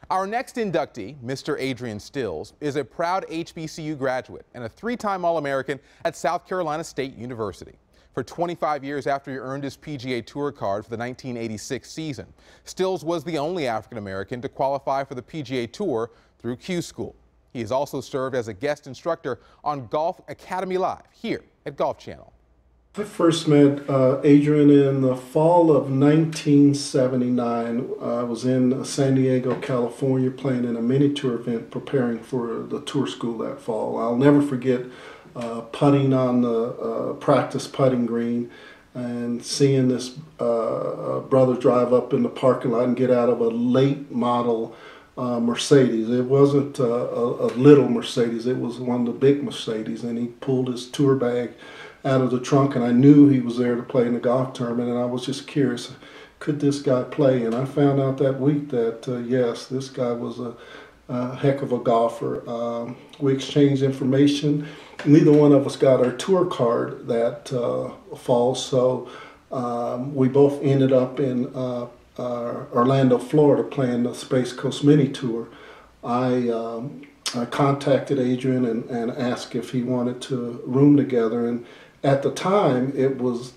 Our next inductee, Mr. Adrian Stills, is a proud HBCU graduate and a three-time All-American at South Carolina State University. For 25 years after he earned his PGA Tour card for the 1986 season, Stills was the only African-American to qualify for the PGA Tour through Q School. He has also served as a guest instructor on Golf Academy Live here at Golf Channel. I first met Adrian in the fall of 1979. I was in San Diego, California, playing in a mini tour event, preparing for the tour school that fall. I'll never forget putting on the practice putting green and seeing this brother drive up in the parking lot and get out of a late model Mercedes. It wasn't a little Mercedes, it was one of the big Mercedes, and he pulled his tour bag out of the trunk, and I knew he was there to play in the golf tournament, and I was just curious, could this guy play? And I found out that week that yes, this guy was a heck of a golfer. We exchanged information. Neither one of us got our tour card that fall, so we both ended up in Orlando, Florida, playing the Space Coast Mini Tour. I contacted Adrian and asked if he wanted to room together, and at the time it was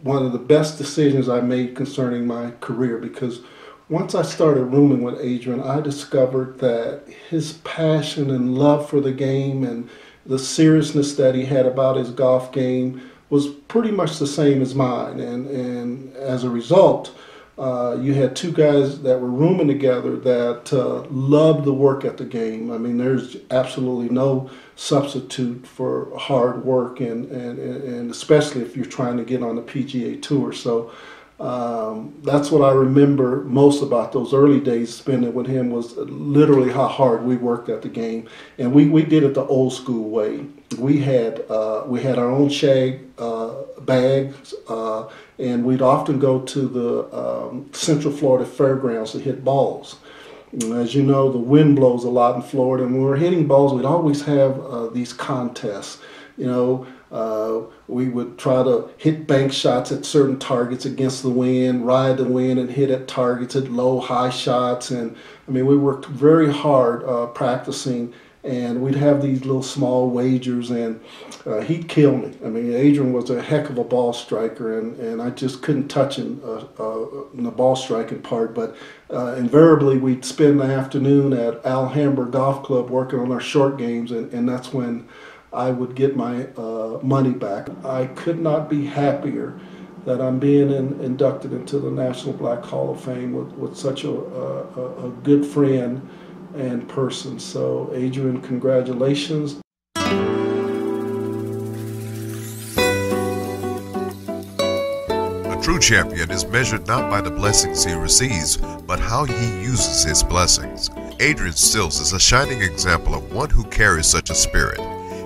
one of the best decisions I made concerning my career, because once I started rooming with Adrian, I discovered that his passion and love for the game and the seriousness that he had about his golf game was pretty much the same as mine, and as a result, you had two guys that were rooming together that loved the work at the game. I mean, there's absolutely no substitute for hard work, and especially if you're trying to get on the PGA Tour. So that's what I remember most about those early days spending with him, was literally how hard we worked at the game. And we did it the old school way. We had our own shag bags, and we'd often go to the Central Florida Fairgrounds to hit balls. And as you know, the wind blows a lot in Florida, and when we're hitting balls, we'd always have these contests. You know, we would try to hit bank shots at certain targets against the wind, ride the wind, and hit at targets at low, high shots. And I mean, we worked very hard practicing, and we'd have these little small wagers, and he'd kill me. I mean, Adrian was a heck of a ball striker, and I just couldn't touch him in the ball striking part. But invariably, we'd spend the afternoon at Alhambra Golf Club working on our short games, and that's when I would get my money back. I could not be happier that I'm being inducted into the National Black Hall of Fame with such a good friend and person. So Adrian, congratulations. A true champion is measured not by the blessings he receives, but how he uses his blessings. Adrian Stills is a shining example of one who carries such a spirit.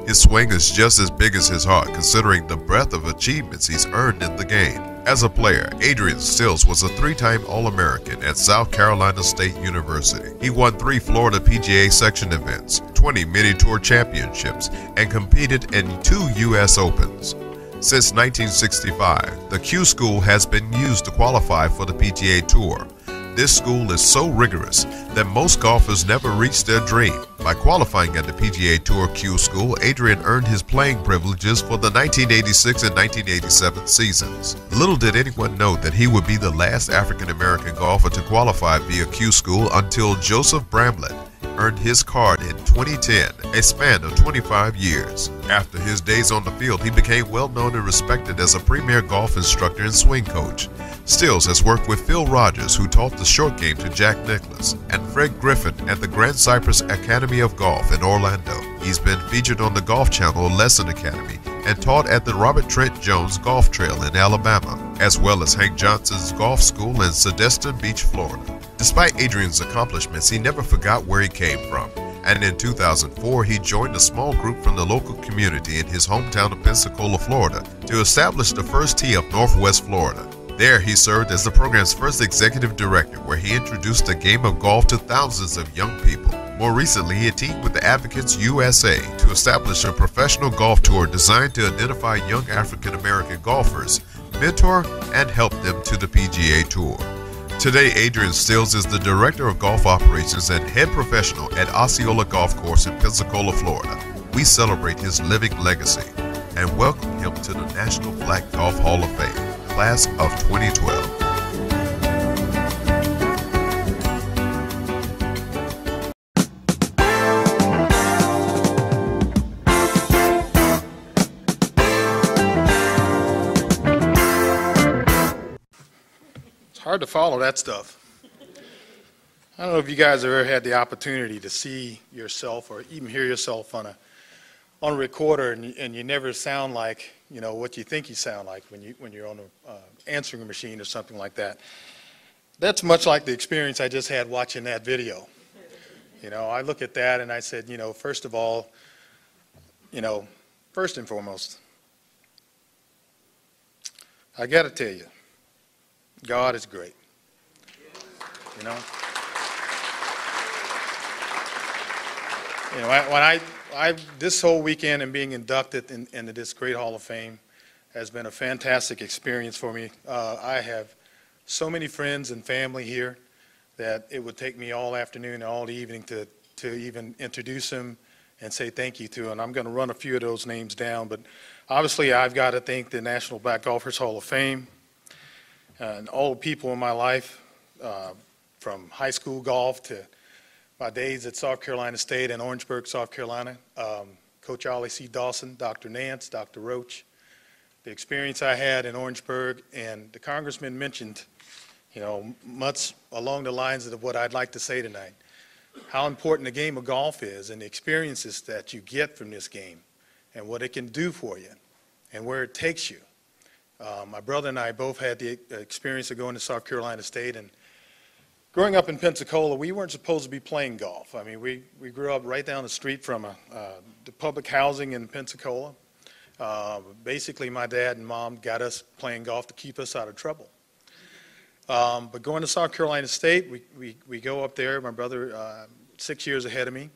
His swing is just as big as his heart, considering the breadth of achievements he's earned in the game. As a player, Adrian Stills was a three-time All-American at South Carolina State University. He won 3 Florida PGA section events, 20 mini tour championships, and competed in 2 U.S. Opens. Since 1965, the Q School has been used to qualify for the PGA Tour. This school is so rigorous that most golfers never reach their dream. By qualifying at the PGA Tour Q School, Adrian earned his playing privileges for the 1986 and 1987 seasons. Little did anyone know that he would be the last African-American golfer to qualify via Q School until Joseph Bramlett earned his card in 2010, a span of 25 years. After his days on the field, he became well known and respected as a premier golf instructor and swing coach. Stills has worked with Phil Rogers, who taught the short game to Jack Nicklaus, and Fred Griffin at the Grand Cypress Academy of Golf in Orlando. He's been featured on the Golf Channel Lesson Academy and taught at the Robert Trent Jones Golf Trail in Alabama, as well as Hank Johnson's Golf School in Sedestin Beach, Florida. Despite Adrian's accomplishments, he never forgot where he came from, and in 2004 he joined a small group from the local community in his hometown of Pensacola, Florida, to establish the first tee of Northwest Florida. There he served as the program's first executive director, where he introduced the game of golf to thousands of young people. More recently, he teamed with the Advocates USA to establish a professional golf tour designed to identify young African-American golfers, mentor, and help them to the PGA Tour. Today, Adrian Stills is the Director of Golf Operations and Head Professional at Osceola Golf Course in Pensacola, Florida. We celebrate his living legacy and welcome him to the National Black Golf Hall of Fame, Class of 2012. Hard to follow that stuff. I don't know if you guys have ever had the opportunity to see yourself or even hear yourself on a recorder, and you never sound like what you think you sound like when you're on an answering machine or something like that. That's much like the experience I just had watching that video. I look at that and I said, first of all, first and foremost, I got to tell you, God is great. When this whole weekend and being inducted into this great Hall of Fame has been a fantastic experience for me. I have so many friends and family here that it would take me all afternoon and all evening to even introduce them and say thank you to. And I'm going to run a few of those names down, but obviously I've got to thank the National Black Golfers Hall of Fame and all the people in my life, from high school golf to my days at South Carolina State in Orangeburg, South Carolina. Coach Ollie C. Dawson, Dr. Nance, Dr. Roach, the experience I had in Orangeburg, and the congressman mentioned, much along the lines of what I'd like to say tonight, how important the game of golf is and the experiences that you get from this game and what it can do for you and where it takes you. My brother and I both had the experience of going to South Carolina State, and growing up in Pensacola, we weren't supposed to be playing golf. I mean, we grew up right down the street from the public housing in Pensacola. Basically, my dad and mom got us playing golf to keep us out of trouble. But going to South Carolina State, we go up there. My brother, 6 years ahead of me.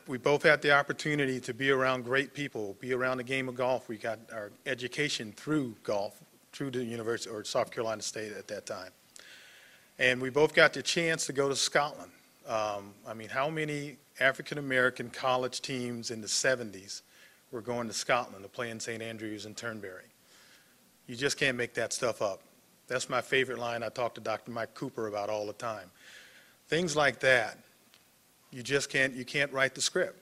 We both had the opportunity to be around great people, be around the game of golf. We got our education through golf, through the University or South Carolina State at that time. And we both got the chance to go to Scotland. I mean, how many African-American college teams in the 70s were going to Scotland to play in St. Andrews and Turnberry? You just can't make that stuff up. That's my favorite line I talk to Dr. Mike Cooper about all the time. Things like that, you can't write the script.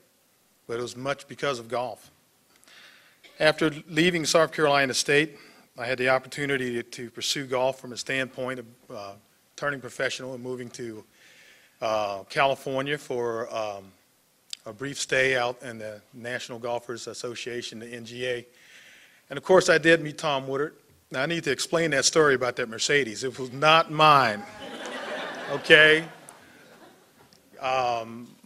But it was much because of golf. After leaving South Carolina State, I had the opportunity to pursue golf from a standpoint of turning professional and moving to California for a brief stay out in the National Golfers Association, the NGA. And of course I did meet Tom Woodard. Now I need to explain that story about that Mercedes. It was not mine, okay?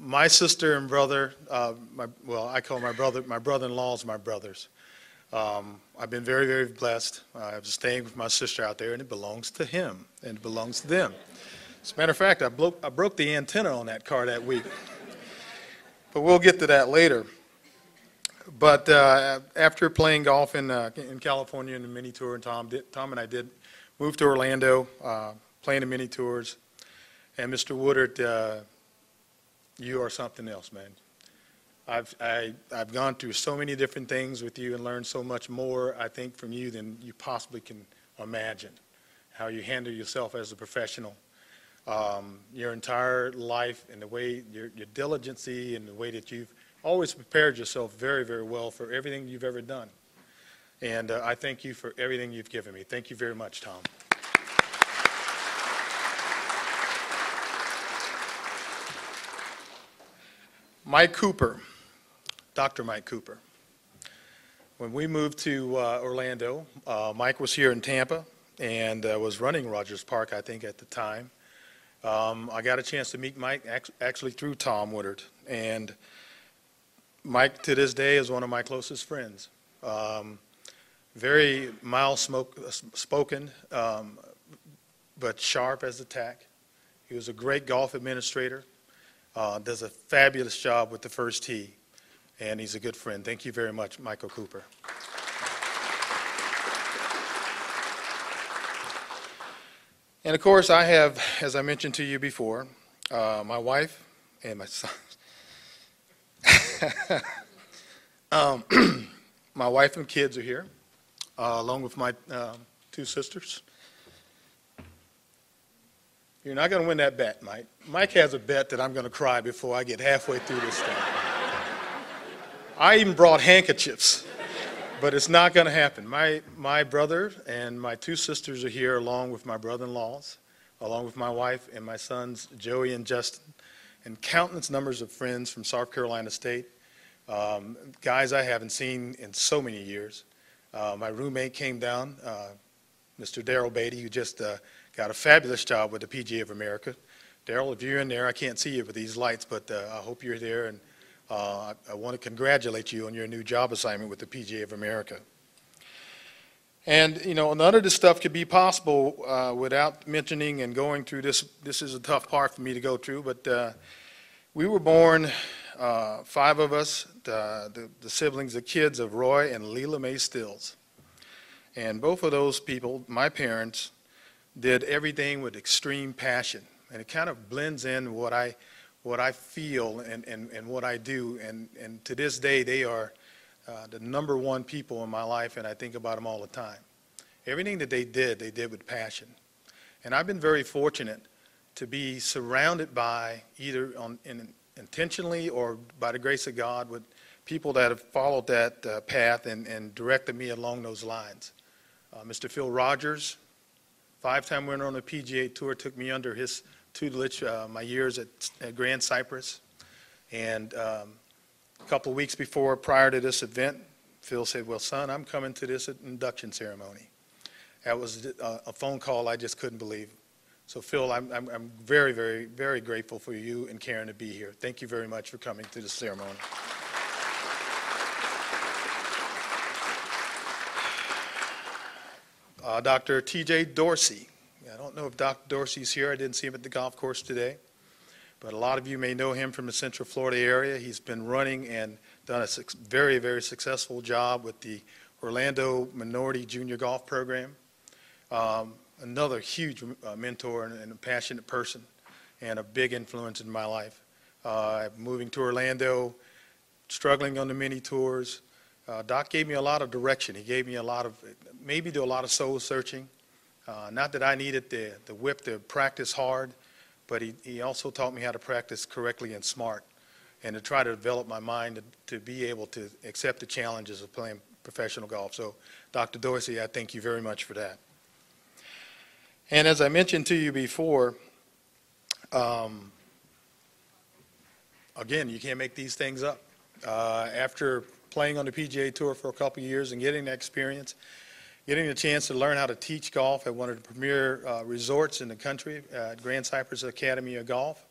My sister and brother, I call my brother-in-laws my brothers. I've been very, very blessed. I was staying with my sister out there, and it belongs to him, and it belongs to them. As a matter of fact, I broke the antenna on that car that week. But we'll get to that later. But after playing golf in California in the mini tour, and Tom and I did move to Orlando, playing the mini tours. And Mr. Woodard, you are something else, man. I've gone through so many different things with you and learned so much more, I think, from you than you possibly can imagine. How you handle yourself as a professional, your entire life, and the way your diligency and the way that you've always prepared yourself very, very well for everything you've ever done. And I thank you for everything you've given me. Thank you very much, Tom. Mike Cooper, Dr. Mike Cooper. When we moved to Orlando, Mike was here in Tampa and was running Rogers Park, I think, at the time. I got a chance to meet Mike actually through Tom Woodard. And Mike, to this day, is one of my closest friends. Very mild-spoken, but sharp as a tack. He was a great golf administrator. Does a fabulous job with the first tee, and he's a good friend. Thank you very much, Michael Cooper. And of course, I have, as I mentioned to you before, my wife and my son. My wife and kids are here, along with my two sisters. You're not going to win that bet, Mike. Mike has a bet that I'm going to cry before I get halfway through this thing. I even brought handkerchiefs, but it's not going to happen. My brother and my two sisters are here, along with my brother-in-laws, along with my wife and my sons, Joey and Justin, and countless numbers of friends from South Carolina State, guys I haven't seen in so many years. My roommate came down, Mr. Darrell Beatty, who just got a fabulous job with the PGA of America. Darrell, if you're in there, I can't see you with these lights, but I hope you're there, and I want to congratulate you on your new job assignment with the PGA of America. And, you know, none of this stuff could be possible without mentioning and going through this. This is a tough part for me to go through, but we were born, 5 of us, the siblings, the kids of Roy and Leela Mae Stills. And both of those people, my parents, did everything with extreme passion. And it kind of blends in what I feel and what I do. And to this day, they are the #1 people in my life, and I think about them all the time. Everything that they did with passion. And I've been very fortunate to be surrounded by, either intentionally or by the grace of God, with people that have followed that path and directed me along those lines. Mr. Phil Rogers, 5-time winner on the PGA Tour, took me under his tutelage my years at Grand Cypress. And a couple of weeks prior to this event, Phil said, "Well, son, I'm coming to this induction ceremony." That was a phone call I just couldn't believe. So, Phil, I'm very, very, very grateful for you and Karen to be here. Thank you very much for coming to this ceremony. Dr. T.J. Dorsey. I don't know if Dr. Dorsey's here. I didn't see him at the golf course today. But a lot of you may know him from the Central Florida area. He's been running and done a very, very successful job with the Orlando Minority Junior Golf Program. Another huge mentor and a passionate person and a big influence in my life. Moving to Orlando, struggling on the mini tours. Doc gave me a lot of direction. He gave me a lot of, maybe do a lot of soul searching. Not that I needed the whip to practice hard, but he also taught me how to practice correctly and smart, and to try to develop my mind to be able to accept the challenges of playing professional golf. So, Dr. Dorsey, I thank you very much for that. And as I mentioned to you before, again, you can't make these things up. After playing on the PGA Tour for a couple of years and getting that experience, getting the chance to learn how to teach golf at one of the premier resorts in the country, Grand Cypress Academy of Golf,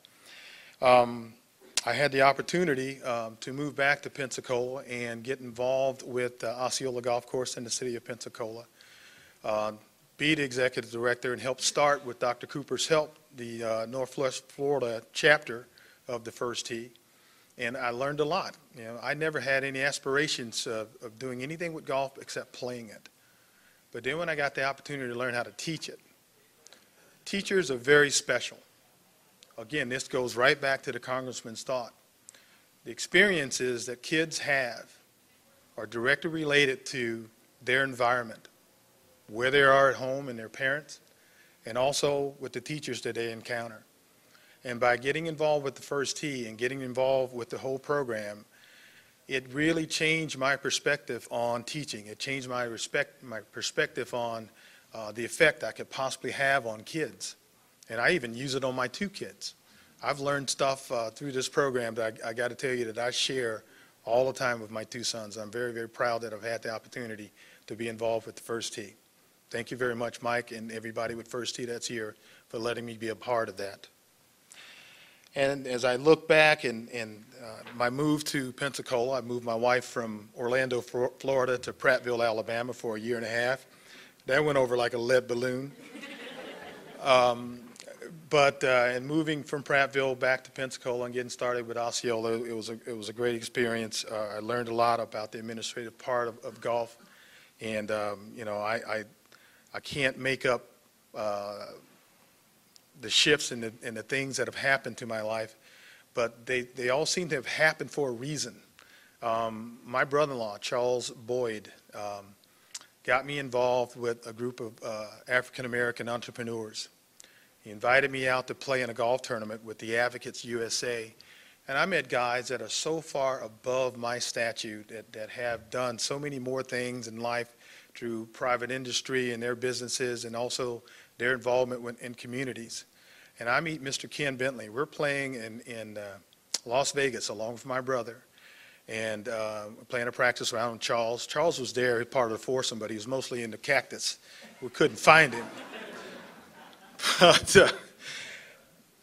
I had the opportunity to move back to Pensacola and get involved with Osceola Golf Course in the city of Pensacola, be the executive director, and help start, with Dr. Cooper's help, the Northwest Florida chapter of the First Tee. And I learned a lot. You know, I never had any aspirations of doing anything with golf except playing it. But then when I got the opportunity to learn how to teach it, teachers are very special. Again, this goes right back to the Congressman's thought. The experiences that kids have are directly related to their environment, where they are at home and their parents, and also with the teachers that they encounter. And by getting involved with the First Tee and getting involved with the whole program, it really changed my perspective on teaching. It changed my perspective on the effect I could possibly have on kids. And I even use it on my 2 kids. I've learned stuff through this program that I got to tell you that I share all the time with my 2 sons. I'm very, very proud that I've had the opportunity to be involved with the First Tee. Thank you very much, Mike, and everybody with First Tee that's here, for letting me be a part of that. And as I look back and my move to Pensacola, I moved my wife from Orlando, Florida to Prattville, Alabama for a year and a half. That went over like a lead balloon. And moving from Prattville back to Pensacola and getting started with Osceola, it was a great experience. I learned a lot about the administrative part of golf. And, you know, I can't make up the shifts and the things that have happened to my life, but they all seem to have happened for a reason. My brother-in-law, Charles Boyd, got me involved with a group of African-American entrepreneurs. He invited me out to play in a golf tournament with the Advocates USA, and I met guys that are so far above my statute that have done so many more things in life through private industry and their businesses and also their involvement in communities. And I meet Mr. Ken Bentley. We're playing in Las Vegas along with my brother, and playing a practice round with Charles. Charles was there, part of the foursome, but he was mostly into cactus. We couldn't find him. But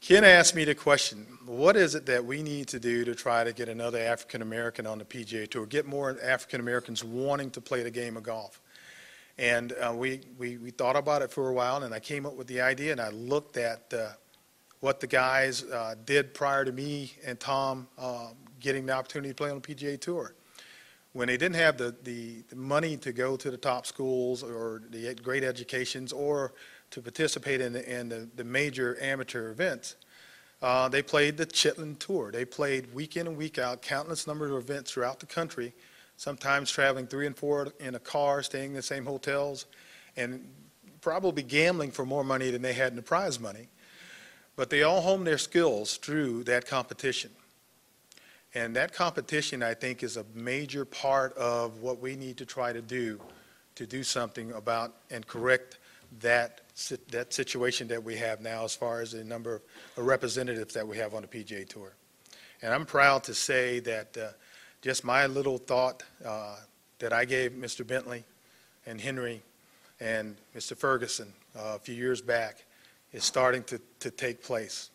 Ken asked me the question, what is it that we need to do to try to get another African American on the PGA Tour, get more African Americans wanting to play the game of golf? And we thought about it for a while, and I came up with the idea, and I looked at what the guys did prior to me and Tom getting the opportunity to play on the PGA Tour. When they didn't have the money to go to the top schools or the great educations or to participate in the major amateur events, they played the Chitlin Tour. They played week in and week out, countless number of events throughout the country, sometimes traveling 3 and 4 in a car, staying in the same hotels, and probably gambling for more money than they had in the prize money. But they all honed their skills through that competition. And that competition, I think, is a major part of what we need to try to do something about and correct that situation that we have now as far as the number of representatives that we have on the PGA Tour. And I'm proud to say that just my little thought that I gave Mr. Bentley and Henry and Mr. Ferguson a few years back is starting to take place.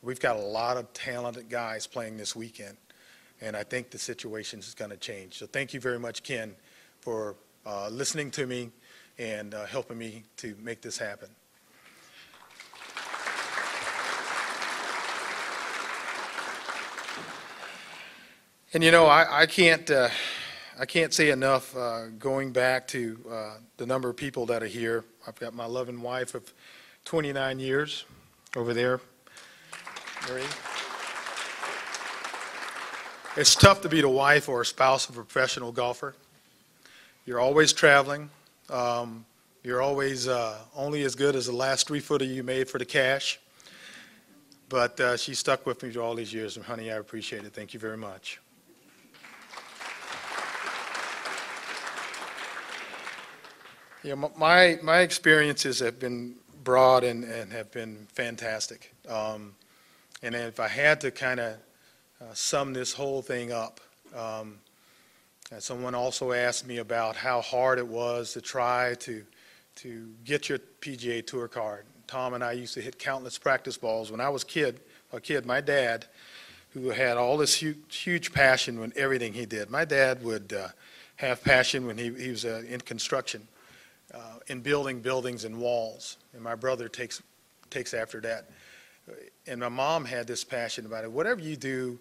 We've got a lot of talented guys playing this weekend, and I think the situation is going to change. So thank you very much, Ken, for listening to me and helping me to make this happen. And you know, I can't say enough going back to the number of people that are here. I've got my loving wife of 29 years over there, Marie. It's tough to be the wife or a spouse of a professional golfer. You're always traveling. You're always only as good as the last 3-footer you made for the cash. But she stuck with me through all these years, and honey, I appreciate it. Thank you very much. Yeah, my experiences have been broad and have been fantastic. And if I had to kind of sum this whole thing up, someone also asked me about how hard it was to try to get your PGA Tour card. Tom and I used to hit countless practice balls. When I was a kid, my dad, who had all this huge passion in everything he did. My dad would have passion when he was in construction, in building buildings and walls, and my brother takes after that. And my mom had this passion about it. Whatever you do,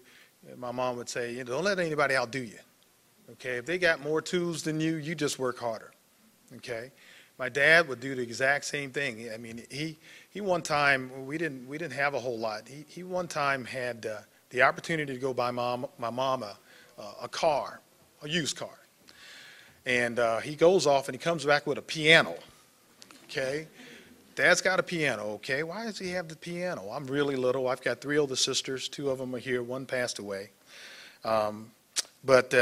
my mom would say, you know, don't let anybody outdo you. Okay, if they got more tools than you, you just work harder. Okay, my dad would do the exact same thing. I mean, he one time, we didn't have a whole lot. He one time had the opportunity to go buy my mom a car, a used car. And he goes off and he comes back with a piano. Okay, Dad's got a piano. Okay, why does he have the piano? I'm really little. I've got 3 older sisters. 2 of them are here. 1 passed away. But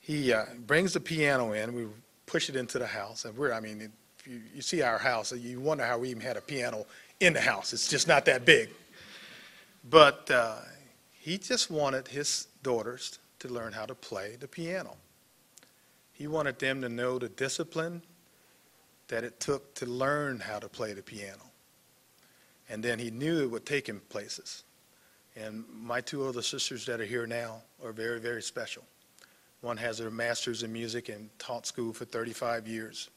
he brings the piano in. We push it into the house. And I mean, if you see our house, you wonder how we even had a piano in the house. It's just not that big. But he just wanted his daughters to learn how to play the piano. He wanted them to know the discipline that it took to learn how to play the piano. And then he knew it would take him places. And my 2 other sisters that are here now are very, very special. One has her master's in music and taught school for 35 years.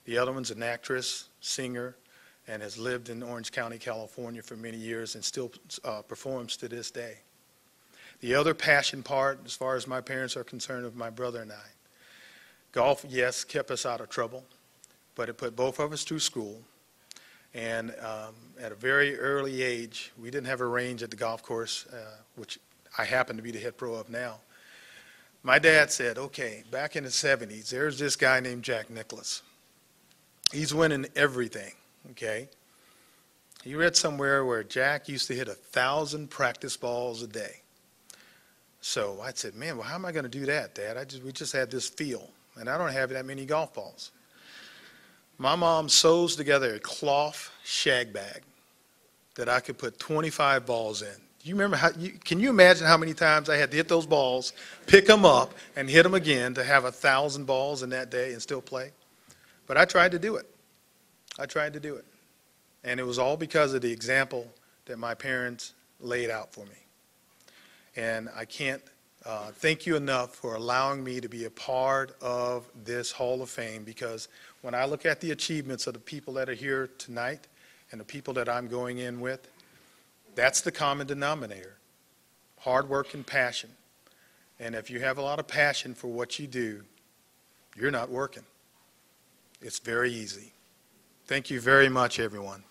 The other one's an actress, singer, and has lived in Orange County, California for many years and still performs to this day. The other passion part, as far as my parents are concerned, of my brother and I, golf, yes, kept us out of trouble, but it put both of us through school. And at a very early age, we didn't have a range at the golf course, which I happen to be the head pro of now. My dad said, okay, back in the 70s, there's this guy named Jack Nicklaus. He's winning everything, okay? He read somewhere where Jack used to hit 1,000 practice balls a day. So I said, man, well, how am I going to do that, Dad? We just had this field, and I don't have that many golf balls. My mom sews together a cloth shag bag that I could put 25 balls in. Do you remember can you imagine how many times I had to hit those balls, pick them up, and hit them again to have 1,000 balls in that day and still play? But I tried to do it. I tried to do it. And it was all because of the example that my parents laid out for me. And I can't thank you enough for allowing me to be a part of this Hall of Fame, because when I look at the achievements of the people that are here tonight and the people that I'm going in with, that's the common denominator: hard work and passion. And if you have a lot of passion for what you do, you're not working. It's very easy. Thank you very much, everyone.